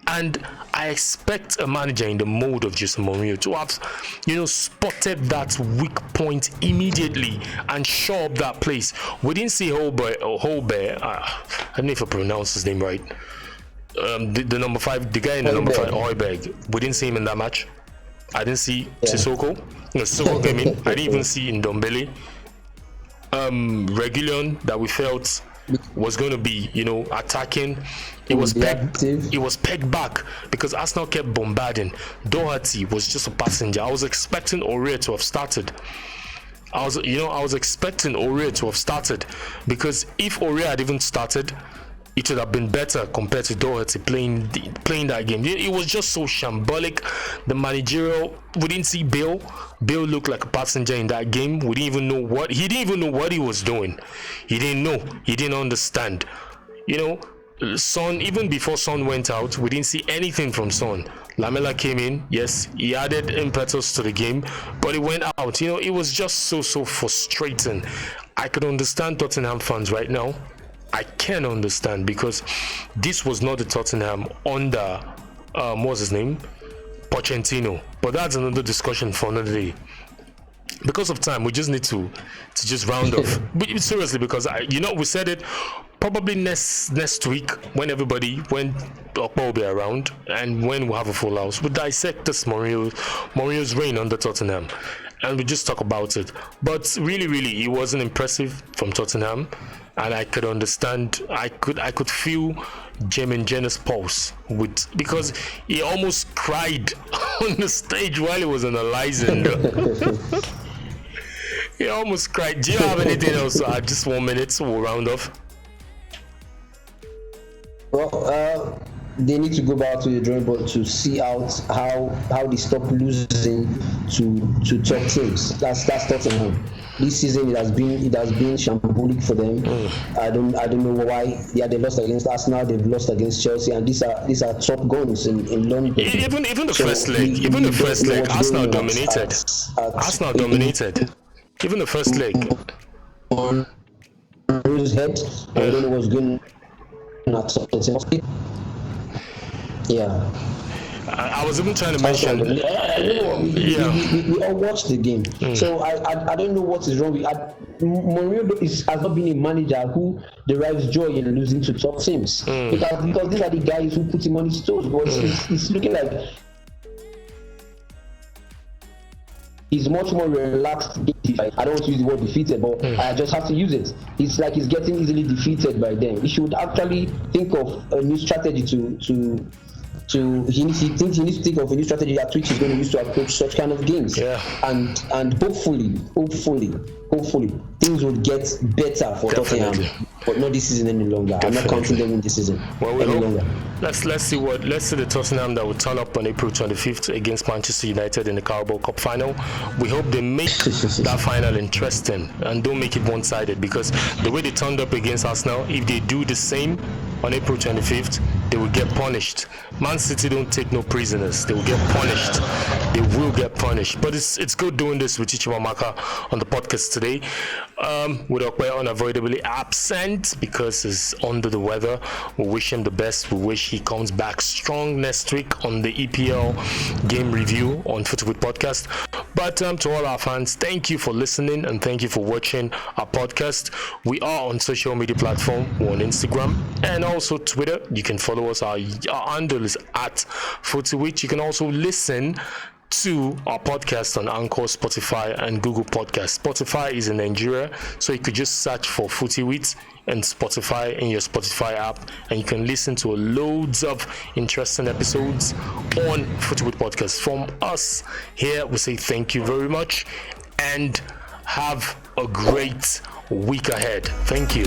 And I expect a manager in the mode of Jose Mourinho to have, spotted that weak point immediately and shore up that place. We didn't see Holbein. I don't know if I pronounce his name right. The number 5, the guy in the number 5, Højbjerg. We didn't see him in that match. I didn't see Sissoko. Sissoko came in. I didn't even see Ndombele. Reguilon, that we felt was going to be, attacking. It was pegged back because Arsenal kept bombarding. Doherty was just a passenger. I was expecting Aurier to have started. I was expecting Aurier to have started because if Aurier had even started, it would have been better compared to Doherty playing that game. It was just so shambolic. The managerial, we didn't see Bale. Bale looked like a passenger in that game. He didn't even know what he was doing. He didn't know. He didn't understand. Son, even before Son went out, we didn't see anything from Son. Lamela came in, yes, he added impetus to the game, but he went out. It was just so frustrating. I could understand Tottenham fans right now. I can understand because this was not the Tottenham under what's his name? Pochettino. But that's another discussion for another day. Because of time, we just need to just round off. But seriously, because we said it probably next week when Okpa will be around and when we'll have a full house, we'll dissect this Mourinho's reign under Tottenham and we just talk about it. But really, it wasn't impressive from Tottenham, and I could understand. I could feel Jamin Jenner's pulse because he almost cried on the stage while he was analyzing. He almost cried. Do you have anything else? Just 1 minute, so we'll round off. Well, they need to go back to the drawing board to see out how they stop losing to top teams. That's Tottenham. This season it has been shambolic for them. I don't know why. Yeah, they lost against Arsenal, they've lost against Chelsea, and these are top guns in London. Even the first leg, Arsenal dominated. Arsenal dominated. Even the first leg. On his head, I don't know what's going on. Yeah. I was even trying to mention. We all watched the game, so I don't know what is wrong with. Mourinho has not been a manager who derives joy in losing to top teams because these are the guys who put him on his toes. But it's looking like he's much more relaxed. I don't want to use the word defeated, but I just have to use it. It's like he's getting easily defeated by them. He should actually think of a new strategy he needs to think of a new strategy that which he's going to use to approach such kind of games. Yeah. And hopefully things will get better for Tottenham, but not this season any longer. Definitely. I'm not counting them in this season any longer. Let's see the Tottenham that will turn up on April 25th against Manchester United in the Carabao Cup final. We hope they make that final interesting and don't make it one-sided, because the way they turned up against Arsenal, if they do the same on April 25th, they will get punished. Man City don't take no prisoners. They will get punished. They will get punished. But it's good doing this with Chimamaka on the podcast today. With Okpe unavoidably absent because he's under the weather. We wish him the best. We wish he comes back strong next week on the EPL game review on FootyWit podcast. But to all our fans, thank you for listening and thank you for watching our podcast. We are on social media platform. We're on Instagram and also Twitter. You can follow us. Our handle is at FootyWit. You can also listen to our podcast on Anchor, Spotify, and Google Podcasts. Spotify is in Nigeria, so you could just search for FootyWit and Spotify in your Spotify app, and you can listen to loads of interesting episodes on FootyWit Podcast. From us here, we say thank you very much and have a great week ahead. Thank you.